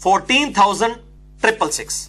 14,666।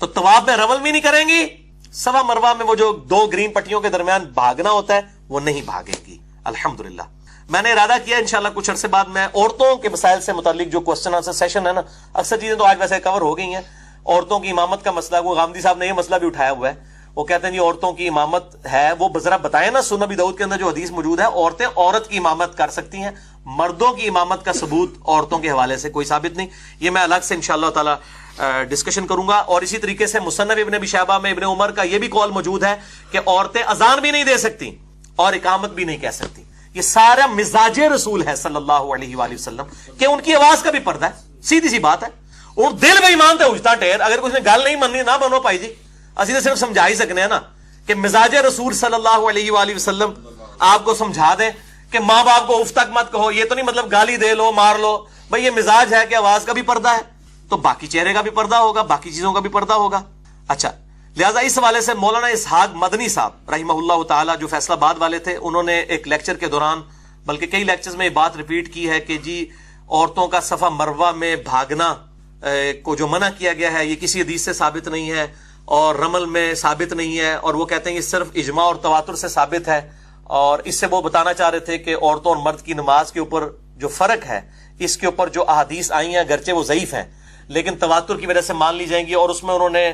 تو طواف میں رمل بھی نہیں کریں گی, صفا مروا میں وہ جو 2 گرین پٹیوں کے درمیان بھاگنا ہوتا ہے وہ نہیں بھاگے گی. الحمدللہ میں نے ارادہ کیا انشاءاللہ کچھ عرصے بعد میں عورتوں کے مسائل سے متعلق جو کوسچن آنسر سیشن ہے نا, اکثر چیزیں تو آج ویسے کور ہو گئی ہیں. عورتوں کی امامت کا مسئلہ, وہ غامدی صاحب نے یہ مسئلہ بھی اٹھایا ہوا ہے. وہ کہتے ہیں جی عورتوں کی امامت ہے, وہ ذرا بتائیں نا سنن ابی داؤد کے اندر جو حدیث موجود ہے عورتیں عورت کی امامت کر سکتی ہیں, مردوں کی امامت کا ثبوت عورتوں کے حوالے سے کوئی ثابت نہیں. یہ میں الگ سے انشاءاللہ تعالی ڈسکشن کروں گا. اور اسی طریقے سے مصنف ابن ابی شیبہ میں ابن عمر کا یہ بھی قول موجود ہے کہ عورتیں اذان بھی نہیں دے سکتی اور اقامت بھی نہیں کہہ سکتی. یہ سارا مزاج رسول ہے صلی اللہ علیہ وآلہ وسلم کہ ان کی آواز کا بھی پردہ ہے, سیدھی سی بات ہے. اور دل میں ایمان تے اجتا ٹیر, اگر کچھ نے گل نہیں مننی نہ بنو پائی جی, اسی تو صرف سمجھا ہی سکنے ہیں نا کہ مزاج رسول صلی اللہ علیہ وآلہ وسلم آپ کو سمجھا دیں کہ ماں باپ کو اف تک مت کہو. یہ تو نہیں مطلب گالی دے لو مار لو, بھئی یہ مزاج ہے کہ آواز کا بھی پردہ ہے تو باقی چہرے کا بھی پردہ ہوگا, باقی چیزوں کا بھی پردہ ہوگا. اچھا, لہٰذا اس حوالے سے مولانا اسحاق مدنی صاحب رحمہ اللہ تعالی جو فیصلہ آباد والے تھے, انہوں نے ایک لیکچر کے دوران بلکہ کئی لیکچرز میں یہ بات ریپیٹ کی ہے کہ جی عورتوں کا صفا مروہ میں بھاگنا کو جو منع کیا گیا ہے یہ کسی حدیث سے ثابت نہیں ہے اور رمل میں ثابت نہیں ہے, اور وہ کہتے ہیں یہ صرف اجماع اور تواتر سے ثابت ہے. اور اس سے وہ بتانا چاہ رہے تھے کہ عورتوں اور مرد کی نماز کے اوپر جو فرق ہے اس کے اوپر جو احادیث آئی ہیں اگرچہ وہ ضعیف ہیں لیکن تواتر کی وجہ سے مان لی جائیں گی. اور اس میں انہوں نے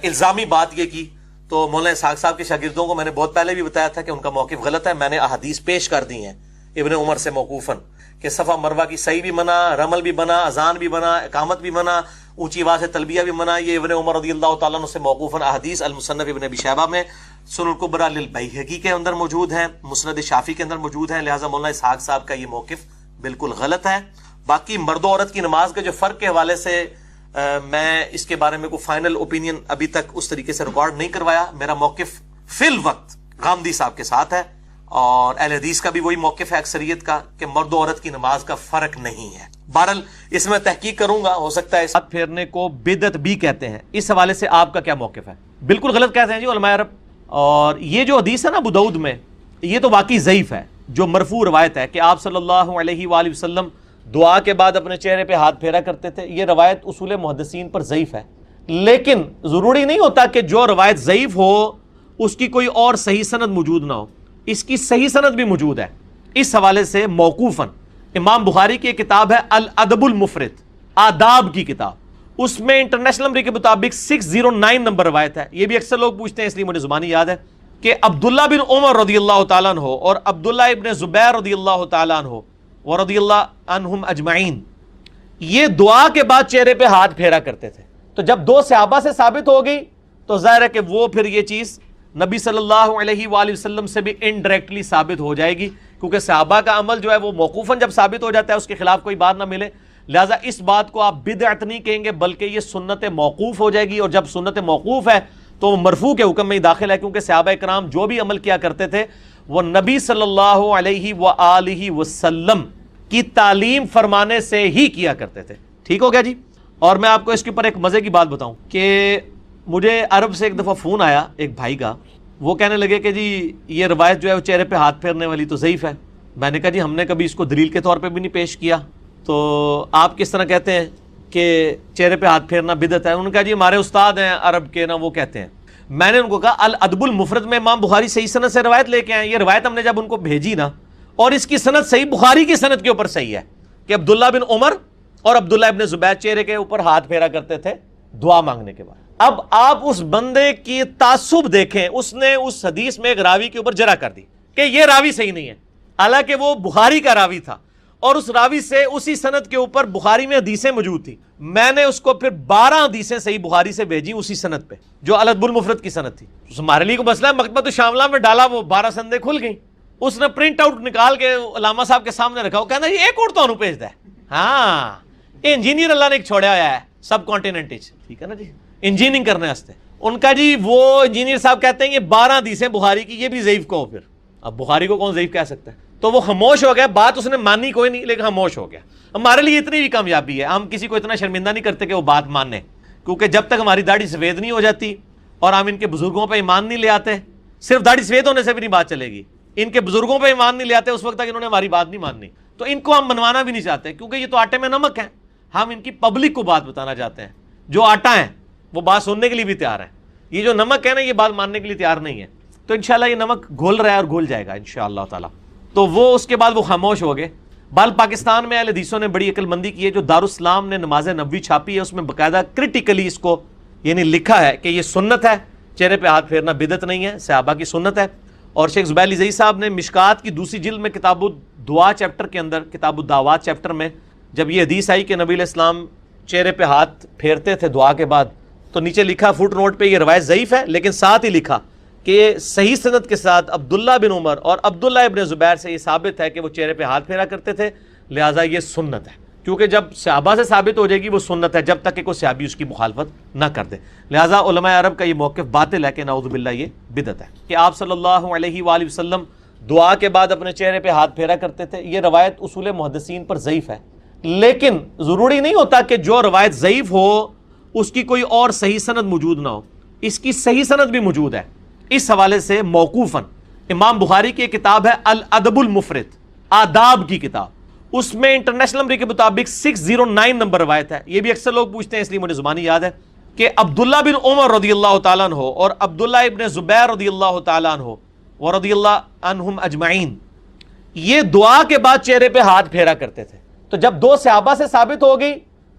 الزامی بات یہ کی, تو مولانا اسحاق صاحب کے شاگردوں کو میں نے بہت پہلے بھی بتایا تھا کہ ان کا موقف غلط ہے. میں نے احادیث پیش کر دی ہیں ابن عمر سے موقوفاً کہ صفا مروہ کی صحیح بھی منع, رمل بھی منع, اذان بھی منع, اقامت بھی منع, اونچی آواز سے تلبیہ بھی منع. یہ ابن عمر رضی اللہ تعالیٰ عنہ سے موقوفاً احادیث المصنف ابن ابی شیبہ میں, سنن الکبریٰ للبیہقی کے اندر موجود ہیں, مسند شافعی کے اندر موجود ہیں. لہٰذا مولانا اسحاق صاحب کا یہ موقف بالکل غلط ہے. باقی مرد و عورت کی نماز کے جو فرق کے حوالے سے میں اس کے بارے میں کوئی فائنل اوپینین ابھی تک اس طریقے سے ریکارڈ نہیں کروایا. میرا موقف فی الوقت غامدی صاحب کے ساتھ ہے اور اہل حدیث کا بھی وہی موقف ہے اکثریت کا کہ مرد و عورت کی نماز کا فرق نہیں ہے. بہرحال اس میں تحقیق کروں گا, ہو سکتا ہے ہاتھ پھیرنے کو بدعت بھی کہتے ہیں. اس حوالے سے آپ کا کیا موقف ہے؟ بالکل غلط کہتے ہیں جی علماء عرب. اور یہ جو حدیث ہے نا ابو داؤد میں, یہ تو واقعی ضعیف ہے. جو مرفوع روایت ہے کہ آپ صلی اللہ علیہ وآلہ وسلم دعا کے بعد اپنے چہرے پہ ہاتھ پھیرا کرتے تھے, یہ روایت اصول محدثین پر ضعیف ہے. لیکن ضروری نہیں ہوتا کہ جو روایت ضعیف ہو اس کی کوئی اور صحیح سند موجود نہ ہو. اس کی صحیح سند بھی موجود ہے. اس حوالے سے موقوفاً امام بخاری کی ایک کتاب ہے الادب المفرد, آداب کی کتاب, اس میں انٹرنیشنل نمبر کے مطابق 609 نمبر روایت ہے. یہ بھی اکثر لوگ پوچھتے ہیں اس لیے مجھے زبانی یاد ہے کہ عبداللہ بن عمر رضی اللہ تعالیٰ عنہ اور عبداللہ ابن زبیر رضی اللہ تعالیٰ عنہ ورضی اللہ عنہم اجمعین یہ دعا کے بعد چہرے پہ ہاتھ پھیرا کرتے تھے. تو جب 2 صحابہ سے ثابت ہو گئی تو ظاہر ہے کہ وہ پھر یہ چیز نبی صلی اللہ علیہ وآلہ وسلم سے بھی انڈائریکٹلی ثابت ہو جائے گی, کیونکہ صحابہ کا عمل جو ہے وہ موقوفاً جب ثابت ہو جاتا ہے اس کے خلاف کوئی بات نہ ملے. لہٰذا اس بات کو آپ بدعت نہیں کہیں گے بلکہ یہ سنت موقوف ہو جائے گی. اور جب سنت موقوف ہے تو وہ مرفوع کے حکم میں ہی داخل ہے, کیونکہ صحابہ کرام جو بھی عمل کیا کرتے تھے وہ نبی صلی اللہ علیہ وآلہ وسلم کی تعلیم فرمانے سے ہی کیا کرتے تھے. ٹھیک ہو گیا جی. اور میں آپ کو اس کے اوپر ایک مزے کی بات بتاؤں کہ مجھے عرب سے ایک دفعہ فون آیا ایک بھائی کا, وہ کہنے لگے کہ جی یہ روایت جو ہے وہ چہرے پہ ہاتھ پھیرنے والی تو ضعیف ہے. میں نے کہا جی ہم نے کبھی اس کو دلیل کے طور پہ بھی نہیں پیش کیا, تو آپ کس طرح کہتے ہیں کہ چہرے پہ ہاتھ پھیرنا بدعت ہے؟ انہوں نے کہا جی ہمارے استاد ہیں عرب کے نا, وہ کہتے ہیں. میں نے ان کو کہا الادب المفرد میں امام بخاری صحیح سند سے روایت لے کے آئے. یہ روایت ہم نے جب ان کو بھیجی نا, اور اس کی سند صحیح بخاری کی سند کے اوپر صحیح ہے کہ عبداللہ بن عمر اور عبداللہ ابن زبیر چہرے کے اوپر ہاتھ پھیرا کرتے تھے دعا مانگنے کے بعد. اب آپ اس بندے کی تعصب دیکھیں, اس نے اس حدیث میں ایک راوی کے اوپر جرح کر دی کہ یہ راوی صحیح نہیں ہے, حالانکہ وہ بخاری کا راوی تھا اور اس راوی سے اسی سند کے اوپر بخاری میں حدیثیں موجود تھی. میں نے اس کو پھر 12 حدیثیں صحیح بخاری سے بھیجی اسی سند پہ جو الادب المفرد کی سند تھی. ہمارے لیے کو مسئلہ ہے, مکتبۃ الشاملہ میں ڈالا, وہ 12 سندیں کھل گئیں. اس نے پرنٹ آؤٹ نکال کے علامہ صاحب کے سامنے رکھا, وہ کہنا یہ ایک اور تو بھیج ہے. ہاں انجینئر اللہ نے ایک چھوڑا ہوا ہے سب کانٹیننٹ, ٹھیک ہے نا جی, انجینئرنگ کرنے واسطے. ان کا جی وہ انجینئر صاحب کہتے ہیں یہ 12 حدیثیں بخاری کی, یہ بھی ضعیف کہو. پھر اب بخاری کو کون ضعیف کہہ سکتا ہے؟ تو وہ خاموش ہو گیا. بات اس نے مانی کوئی نہیں لیکن خاموش ہو گیا. ہمارے لیے اتنی بھی کامیابی ہے, ہم کسی کو اتنا شرمندہ نہیں کرتے کہ وہ بات مانے, کیونکہ جب تک ہماری داڑھی سفید نہیں ہو جاتی اور ہم ان کے بزرگوں پہ ایمان نہیں لے آتے, صرف داڑھی سفید ہونے سے بھی نہیں بات چلے گی, ان کے بزرگوں پہ ایمان نہیں لے آتے اس وقت تک انہوں نے ہماری بات نہیں ماننی. تو ان کو ہم منوانا بھی نہیں چاہتے, کیونکہ یہ تو آٹے میں نمک ہے. ہم ان کی پبلک کو بات بتانا چاہتے ہیں, جو آٹا ہے وہ بات سننے کے لیے بھی تیار ہے. یہ جو نمک ہے نا یہ بات ماننے کے لیے تیار نہیں ہے. تو انشاءاللہ یہ نمک گھل رہا ہے اور گھل جائے گا انشاءاللہ تعالی. تو وہ اس کے بعد وہ خاموش ہو گئے. بال پاکستان میں اہل حدیثوں نے بڑی عقل مندی کی ہے. جو دارالاسلام نے نماز نبوی چھاپی ہے اس میں باقاعدہ کرٹیکلی اس کو یعنی لکھا ہے کہ یہ سنت ہے, چہرے پہ ہاتھ پھیرنا بدعت نہیں ہے, صحابہ کی سنت ہے. اور شیخ زبیر علی زئی صاحب نے مشکات کی دوسری جلد میں کتاب الدعا چیپٹر کے اندر, کتاب الدعوات چیپٹر میں جب یہ حدیث آئی کہ نبی علیہ السلام چہرے پہ ہاتھ پھیرتے تھے دعا کے بعد, تو نیچے لکھا فٹ نوٹ پہ یہ روایت ضعیف ہے, لیکن ساتھ ہی لکھا کہ صحیح سند کے ساتھ عبداللہ بن عمر اور عبداللہ ابن زبیر سے یہ ثابت ہے کہ وہ چہرے پہ ہاتھ پھیرا کرتے تھے, لہٰذا یہ سنت ہے. کیونکہ جب صحابہ سے ثابت ہو جائے گی وہ سنت ہے جب تک کہ کوئی صحابی اس کی مخالفت نہ کر دے. لہٰذا علماء عرب کا یہ موقف باطل ہے کہ نعوذ باللہ یہ بدعت ہے کہ آپ صلی اللہ علیہ وآلہ وسلم دعا کے بعد اپنے چہرے پہ ہاتھ پھیرا کرتے تھے. یہ روایت اصول محدثین پر ضعیف ہے, لیکن ضروری نہیں ہوتا کہ جو روایت ضعیف ہو اس کی کوئی اور صحیح سند موجود نہ ہو. اس کی صحیح سند بھی موجود ہے. اس حوالے سے موقوفاً امام بخاری کی ایک کتاب ہے الادب المفرد, آداب کی کتاب, اس میں انٹرنیشنل نمبر کے مطابق 609 نمبر روایت ہے. یہ بھی اکثر لوگ پوچھتے ہیں اس لیے مجھے زبانی یاد ہے کہ عبداللہ بن عمر رضی اللہ تعالیٰ عنہ اور عبداللہ ابن زبیر رضی اللہ تعالیٰ عنہ ورضی اللہ عنہم اجمعین یہ دعا کے بعد چہرے پہ ہاتھ پھیرا کرتے تھے. تو جب دو صحابہ سے ثابت ہو گئی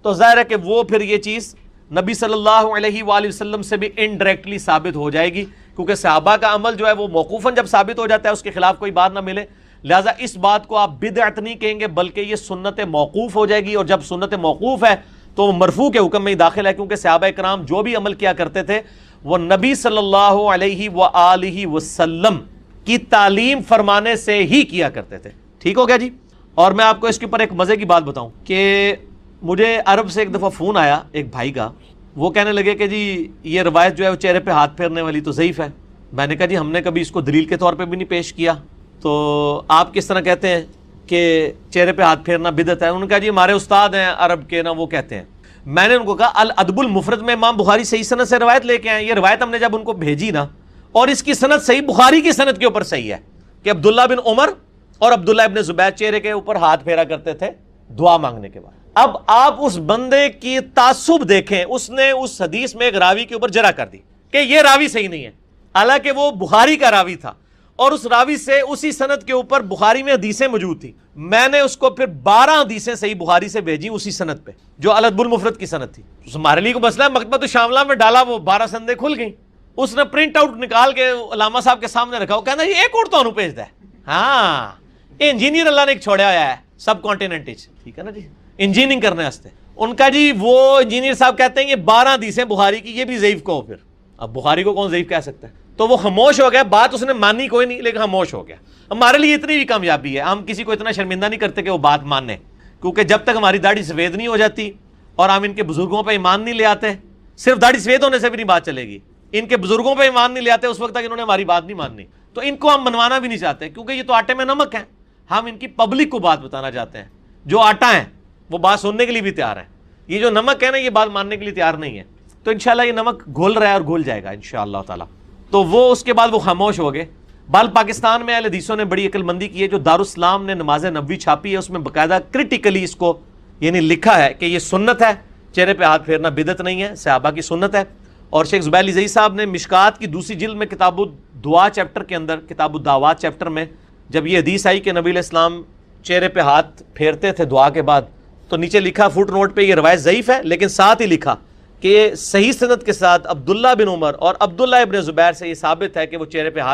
تو ظاہر ہے کہ وہ پھر یہ چیز نبی صلی اللہ علیہ وآلہ وسلم سے بھی انڈائریکٹلی ثابت ہو جائے گی, کیونکہ صحابہ کا عمل جو ہے وہ موقوفاً جب ثابت ہو جاتا ہے اس کے خلاف کوئی بات نہ ملے, لہٰذا اس بات کو آپ بدعت نہیں کہیں گے بلکہ یہ سنت موقوف ہو جائے گی. اور جب سنت موقوف ہے تو وہ مرفوع کے حکم میں ہی داخل ہے, کیونکہ صحابہ کرام جو بھی عمل کیا کرتے تھے وہ نبی صلی اللہ علیہ وآلہ وسلم کی تعلیم فرمانے سے ہی کیا کرتے تھے. ٹھیک ہو گیا جی. اور میں آپ کو اس کے اوپر ایک مزے کی بات بتاؤں کہ مجھے عرب سے ایک دفعہ فون آیا ایک بھائی کا, وہ کہنے لگے کہ جی یہ روایت جو ہے وہ چہرے پہ ہاتھ پھیرنے والی تو ضعیف ہے. میں نے کہا جی ہم نے کبھی اس کو دلیل کے طور پہ بھی نہیں پیش کیا, تو آپ کس طرح کہتے ہیں کہ چہرے پہ ہاتھ پھیرنا بدعت ہے؟ انہوں نے کہا جی ہمارے استاد ہیں عرب کے نا, وہ کہتے ہیں. میں نے ان کو کہا الادب المفرد میں امام بخاری صحیح سند سے روایت لے کے آئے. یہ روایت ہم نے جب ان کو بھیجی نا, اور اس کی سند صحیح بخاری کی سند کے اوپر صحیح ہے کہ عبداللہ بن عمر اور عبداللہ ابن زبیر چہرے کے اوپر ہاتھ پھیرا کرتے تھے دعا مانگنے کے بعد. اب آپ اس بندے کی تعصب دیکھیں, اس نے اس حدیث میں ایک راوی کے اوپر جرح کر دی کہ یہ راوی صحیح نہیں ہے, حالانکہ وہ بخاری کا راوی تھا اور اس راوی سے اسی سند کے اوپر بخاری میں حدیثیں موجود تھی. میں نے اس کو پھر 12 حدیثیں صحیح بخاری سے بھیجی اسی سند پہ جو الادب المفرد کی سند تھی. ہمارے لیے کو مسئلہ مکتبۃ الشاملہ میں ڈالا, وہ 12 سندیں کھل گئیں. اس نے پرنٹ آؤٹ نکال کے علامہ صاحب کے سامنے رکھا, وہ کہنا یہ ایک اور تو بھیج ہے. ہاں انجینئر اللہ نے ایک چھوڑا ہوا ہے سب کانٹیننٹ, ٹھیک ہے نا جی, انجینئرنگ کرنے واسطے. ان کا جی وہ انجینئر صاحب کہتے ہیں یہ 12 حدیثیں بخاری کی, یہ بھی ضعیف کہو. پھر اب بخاری کو کون ضعیف کہہ سکتا ہے؟ تو وہ خاموش ہو گیا. بات اس نے مانی کوئی نہیں, لیکن خاموش ہو گیا. ہمارے لیے اتنی بھی کامیابی ہے, ہم کسی کو اتنا شرمندہ نہیں کرتے کہ وہ بات ماننے, کیونکہ جب تک ہماری داڑھی سفید نہیں ہو جاتی اور ہم ان کے بزرگوں پہ ایمان نہیں لے آتے, صرف داڑھی سفید ہونے سے بھی نہیں بات چلے گی. ان کے بزرگوں پہ ایمان نہیں لے آتے اس وقت تک انہوں نے ہماری بات نہیں ماننی. تو ان کو ہم منوانا بھی نہیں چاہتے, کیونکہ یہ تو آٹے میں نمک ہے. ہم ان کی پبلک کو بات بتانا چاہتے ہیں. جو آٹا ہے وہ بات سننے کے لیے بھی تیار ہے, یہ جو نمک ہے نا یہ بات ماننے کے لیے تیار نہیں ہے. تو انشاءاللہ یہ نمک گھل رہا ہے اور گھل جائے گا انشاءاللہ تعالی. تو وہ اس کے بعد وہ خاموش ہو گئے. بال پاکستان میں اہل حدیثوں نے بڑی عقل مندی کی ہے. جو دارالاسلام نے نماز نبوی چھاپی ہے اس میں باقاعدہ کرٹیکلی اس کو یعنی لکھا ہے کہ یہ سنت ہے, چہرے پہ ہاتھ پھیرنا بدعت نہیں ہے, صحابہ کی سنت ہے. اور شیخ زبیر علی زئی صاحب نے مشکات کی دوسری جلد میں کتاب الدعا چیپٹر کے اندر, کتاب الدعوات چیپٹر میں جب یہ حدیث آئی کہ نبی علیہ السلام چہرے پہ ہاتھ پھیرتے تھے دعا کے بعد, تو نیچے لکھا فٹ نوٹ پہ یہ روایت ضعیف ہے, لیکن ساتھ ہی لکھا کہ صحیح سند کے ساتھ عبداللہ بن عمر اور عبداللہ ابن زبیر سے یہ ثابت ہے کہ وہ چہرے پہ ہاتھ